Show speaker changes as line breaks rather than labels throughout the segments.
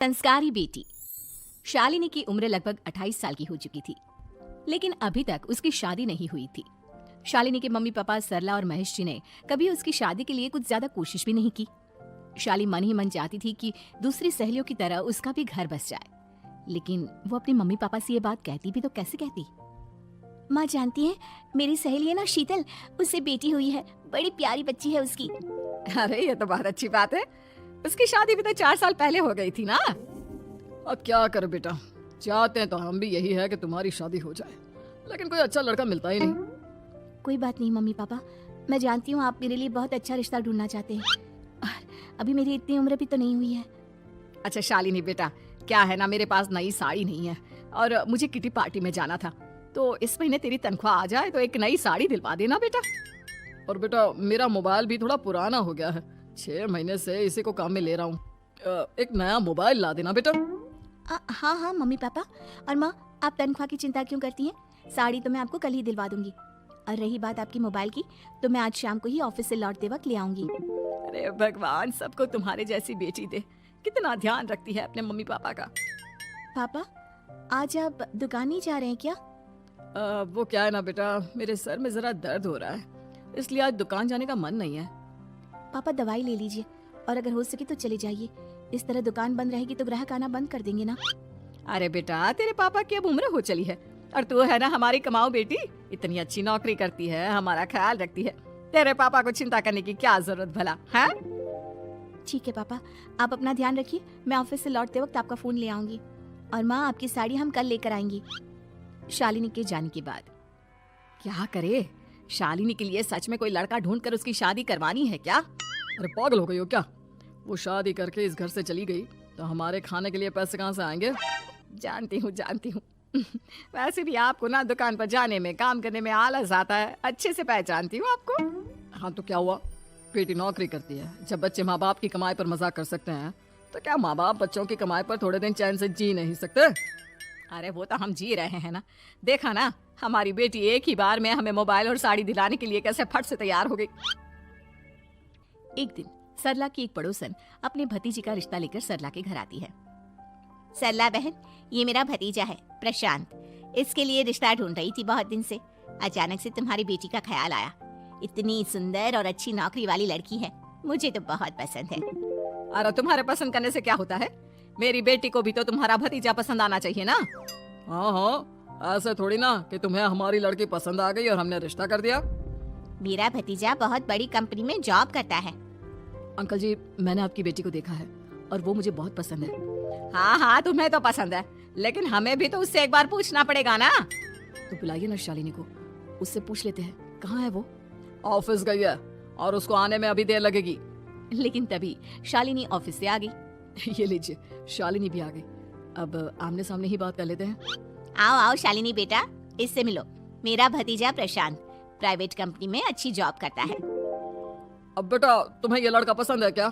संस्कारी बेटी। शालिनी की उम्र लगभग 28 साल की हो चुकी थी, लेकिन अभी तक उसकी शादी नहीं हुई थी। शालिनी के मम्मी पापा सरला और महेश जी ने कभी उसकी शादी के लिए कुछ ज्यादा कोशिश भी नहीं की। शाली मन ही मन चाहती थी कि दूसरी सहेलियों की तरह उसका भी घर बस जाए, लेकिन वो अपने मम्मी पापा से ये बात कहती भी तो कैसे कहती। माँ जानती है, मेरी सहेली है ना शीतल, उससे बेटी हुई है, बड़ी प्यारी बच्ची है उसकी।
अरे ये तो बहुत अच्छी बात है। उसकी शादी भी तो 4 साल पहले हो गई थी ना। अब क्या कर बेटा, चाहते हैं तो हम भी यही है कि तुम्हारी शादी हो जाए, लेकिन कोई अच्छा लड़का मिलता ही नहीं।
कोई बात नहीं मम्मी पापा, मैं जानती हूँ आप मेरे लिए बहुत अच्छा रिश्ता ढूंढना चाहते हैं, और अभी मेरी इतनी उम्र भी तो नहीं हुई है।
अच्छा शालिनी बेटा, क्या है ना, मेरे पास नई साड़ी नहीं है और मुझे किटी पार्टी में जाना था, तो इस महीने तेरी तनख्वाह आ जाए तो एक नई साड़ी दिलवा देना बेटा। और बेटा मेरा मोबाइल भी थोड़ा पुराना हो गया है, 6 महीने से इसी को काम में ले रहा हूँ, एक नया मोबाइल ला देना बेटा।
हाँ हाँ मम्मी पापा। और माँ, आप तनख्वाह की चिंता क्यों करती हैं? साड़ी तो मैं आपको कल ही दिलवा दूंगी, और रही बात आपकी मोबाइल की, तो मैं आज शाम को ही ऑफिस से लौटते वक्त ले आऊंगी।
अरे भगवान सबको तुम्हारे जैसी बेटी दे, कितना ध्यान रखती है अपने मम्मी पापा का।
पापा, आज आप दुकान नहीं जा रहे हैं क्या?
वो क्या है ना बेटा, मेरे सर में जरा दर्द हो रहा है, इसलिए आज दुकान जाने का मन नहीं है।
पापा दवाई ले लीजिए, और अगर हो सके तो चले जाइए। इस तरह दुकान बंद रहेगी तो ग्राहक आना बंद कर देंगे ना।
अरे बेटा, तेरे पापा की अब उम्र हो चली है, और तू है ना हमारी कमाऊ बेटी, इतनी अच्छी नौकरी करती है, हमारा ख्याल रखती है, तेरे पापा को चिंता करने की क्या जरूरत भला है?
ठीक है पापा, आप अपना ध्यान रखिए, मैं ऑफिस से लौटते वक्त आपका फोन ले आऊंगी। और माँ, आपकी साड़ी हम कल लेकर आएंगी। शालिनी के जाने के बाद
क्या करे, शालिनी के लिए सच में कोई लड़का ढूंढ कर उसकी शादी करवानी है क्या? अरे पागल हो गई हो क्या? वो शादी करके इस घर से चली गई तो हमारे खाने के लिए पैसे कहाँ से आएंगे? जानती हूँ वैसे भी आपको ना दुकान पर जाने में, काम करने में आलस आता है, अच्छे से पहचानती हूँ आपको। हाँ तो क्या हुआ, बेटी नौकरी करती है, जब बच्चे माँ बाप की कमाई पर मजाक कर सकते हैं, तो क्या माँ बाप बच्चों की कमाई पर थोड़े दिन चैन से जी नहीं सकते? अरे वो तो हम जी रहे हैं ना, देखा ना हमारी बेटी एक ही बार में हमें मोबाइल और साड़ी दिलाने के लिए कैसे फट से तैयार हो गई।
एक दिन सरला की एक पड़ोसन अपने भतीजी का रिश्ता लेकर सरला के घर आती है। सरला बहन, ये मेरा भतीजा है प्रशांत, इसके लिए रिश्ता ढूंढ रही थी बहुत दिन से। अचानक से तुम्हारी बेटी का ख्याल आया, इतनी सुंदर और अच्छी नौकरी वाली लड़की है, मुझे तो बहुत पसंद है।
अरे तुम्हारे पसंद करने से क्या होता है, मेरी बेटी को भी तो तुम्हारा भतीजा पसंद आना चाहिए ना। हाँ, ऐसे थोड़ी ना कि तुम्हें हमारी लड़की पसंद आ गई और हमने रिश्ता कर दिया।
मेरा भतीजा बहुत बड़ी कंपनी में जॉब करता है।
अंकल जी, मैंने आपकी बेटी को देखा है और वो मुझे बहुत पसंद है। हाँ, तुम्हें तो पसंद है, लेकिन हमें भी तो उससे एक बार पूछना पड़ेगा ना। तो बुलाइए ना शालिनी को, उससे पूछ लेते हैं कहाँ है वो। ऑफिस गई है और उसको आने में अभी देर लगेगी।
लेकिन तभी शालिनी ऑफिस से आ गई।
ये लीजिए, शालिनी भी आ गई, अब आमने सामने ही बात कर लेते हैं।
आओ आओ शालिनी बेटा, इससे मिलो, मेरा भतीजा प्रशांत प्राइवेट कंपनी में अच्छी जॉब करता है।
अब बेटा, तुम्हें ये लड़का पसंद है क्या?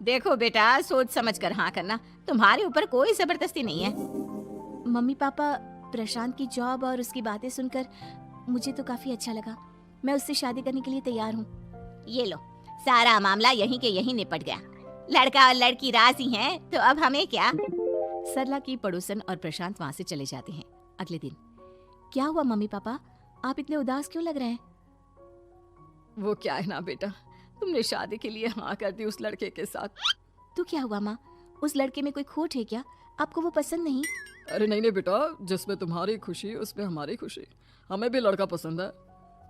देखो बेटा, सोच समझ कर हाँ करना, तुम्हारे ऊपर कोई जबरदस्ती नहीं है। मम्मी पापा, प्रशांत की जॉब और उसकी बातें सुनकर मुझे तो काफी अच्छा लगा, मैं उससे शादी करने के लिए तैयार हूँ। ये लो, सारा मामला यहीं के यहीं निपट गया, लड़का और लड़की राजी हैं, तो अब हमें क्या। सरला की पड़ोसन और प्रशांत वहाँ से चले जाते हैं। अगले दिन, क्या हुआ मम्मी पापा, आप इतने उदास क्यों लग रहे हैं?
वो क्या है ना बेटा, तुमने शादी के लिए हाँ कर दी उस लड़के के साथ।
तो क्या हुआ माँ, उस लड़के में कोई खोट है क्या? आपको वो पसंद नहीं?
अरे नहीं बेटा, जिसमें तुम्हारी खुशी उसमें हमारी खुशी, हमें भी लड़का पसंद है।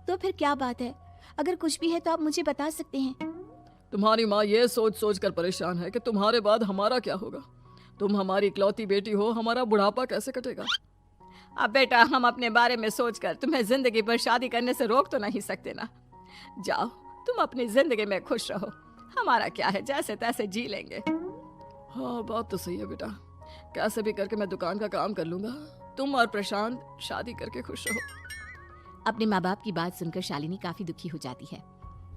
तो फिर क्या बात है, अगर कुछ भी है तो आप मुझे बता सकते हैं।
तुम्हारी माँ ये सोच सोच कर परेशान है कि तुम्हारे बाद हमारा क्या होगा। तुम हमारी इकलौती बेटी हो, हमारा बुढ़ापा कैसे कटेगा। अब बेटा, हम अपने बारे में सोचकर तुम्हें जिंदगी भर शादी करने से रोक तो नहीं सकते ना। जाओ, तुम अपनी जिंदगी में खुश रहो, हमारा क्या है, जैसे तैसे जी लेंगे। हाँ बात तो सही है बेटा, कैसे भी करके मैं दुकान का काम कर लूंगा, तुम और प्रशांत शादी करके खुश रहो।
अपने माँ बाप की बात सुनकर शालिनी काफी दुखी हो जाती है।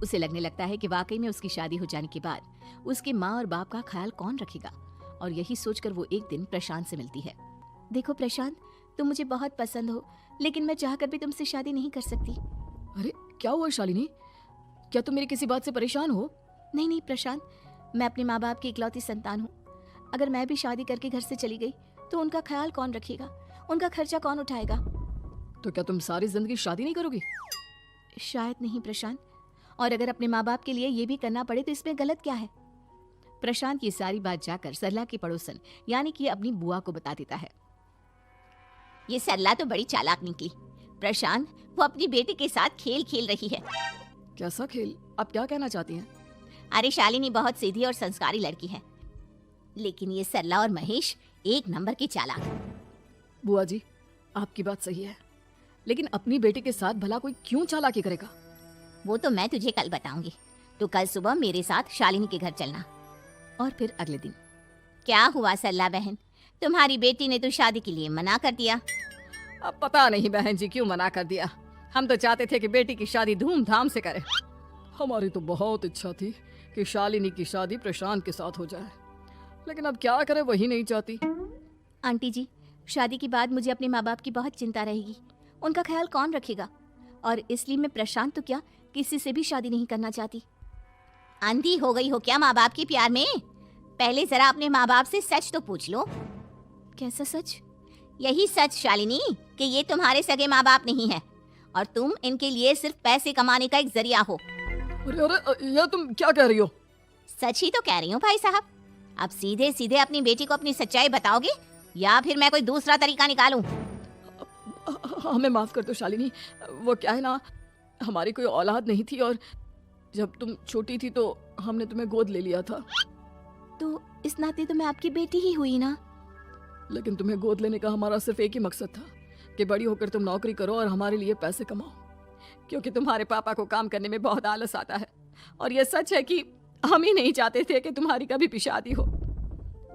उसे लगने लगता है कि वाकई में उसकी शादी हो जाने के बाद उसकी माँ और बाप का ख्याल कौन रखेगा, और यही सोचकर वो एक दिन प्रशांत से मिलती है। देखो प्रशांत, तुम मुझे बहुत पसंद हो, लेकिन मैं चाहकर भी तुमसे शादी नहीं कर सकती।
अरे क्या हुआ शालिनी, क्या तुम मेरी किसी बात से परेशान हो?
नहीं नहीं प्रशांत, मैं अपने माँ बाप की इकलौती संतान हूँ। अगर मैं भी शादी करके घर से चली गई तो उनका ख्याल कौन रखेगा, उनका खर्चा कौन उठाएगा?
तो क्या तुम सारी जिंदगी शादी नहीं करोगी?
शायद नहीं प्रशांत, और अगर अपने माँ बाप के लिए ये भी करना पड़े तो इसमें गलत क्या है? प्रशांत ये सारी बात जाकर सरला की पड़ोसन यानी कि अपनी बुआ को बता देता है। ये सरला तो बड़ी चालाक निकली प्रशांत, वो अपनी बेटी के साथ खेल खेल रही है।
कैसा खेल? आप क्या कहना चाहती हैं?
अरे शालिनी बहुत सीधी और संस्कारी लड़की है, लेकिन ये सरला और महेश एक नंबर के चालाक।
बुआ जी, आपकी बात सही है, लेकिन अपनी बेटी के साथ भला कोई क्यों चालाकी करेगा?
वो तो मैं तुझे कल बताऊंगी। तो कल सुबह मेरे साथ शालिनी के घर चलना।
और फिर अगले दिन।
क्या हुआ सरला बहन, तुम्हारी बेटी ने तो शादी के लिए मना कर दिया।
अब पता नहीं बहन जी क्यों मना कर दिया। हम तो चाहते थे कि बेटी की शादी धूमधाम से करें। हमारी तो बहुत इच्छा थी कि शालिनी की शादी प्रशांत के साथ हो जाए, लेकिन अब क्या करें, वही नहीं चाहती।
आंटी जी, शादी के बाद मुझे अपने माँ बाप की बहुत चिंता रहेगी। उनका ख्याल कौन रखेगा? और इसलिए मैं प्रशांत तो क्या किसी से भी शादी नहीं करना चाहती। अंधी हो गई हो क्या माँ बाप के प्यार में? पहले जरा अपने माँ बाप से सच तो पूछ लो। कैसा सच? यही सच शालिनी कि ये तुम्हारे सगे माँ बाप नहीं है और तुम इनके लिए सिर्फ पैसे कमाने का एक जरिया हो।
अरे अरे, यह तुम क्या कह रही हो?
सच ही तो कह रही हूँ भाई साहब। अब सीधे सीधे अपनी बेटी को अपनी सच्चाई बताओगे या फिर मैं कोई दूसरा तरीका निकालूं?
हमें माफ कर दो शालिनी, वो क्या है ना, हमारी कोई औलाद नहीं थी और जब तुम छोटी थी तो हमने तुम्हें गोद ले लिया था।
तो इस नाते तो मैं आपकी बेटी ही हुई ना।
लेकिन तुम्हें गोद लेने का हमारा सिर्फ एक ही मकसद था कि बड़ी होकर तुम नौकरी करो और हमारे लिए पैसे कमाओ, क्योंकि तुम्हारे पापा को काम करने में बहुत आलस आता है। और ये सच है कि हम ही नहीं चाहते थे कि तुम्हारी कभी भी शादी हो।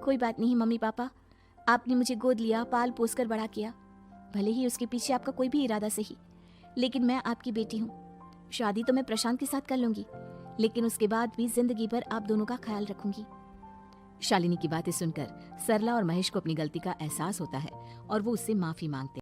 कोई बात नहीं मम्मी पापा, आपने मुझे गोद लिया, पाल पोस कर बड़ा किया। भले ही उसके पीछे आपका कोई भी इरादा सही, लेकिन मैं आपकी बेटी हूँ। शादी तो मैं प्रशांत के साथ कर लूंगी, लेकिन उसके बाद भी जिंदगी भर आप दोनों का ख्याल रखूंगी। शालिनी की बातें सुनकर सरला और महेश को अपनी गलती का एहसास होता है और वो उससे माफी मांगते हैं।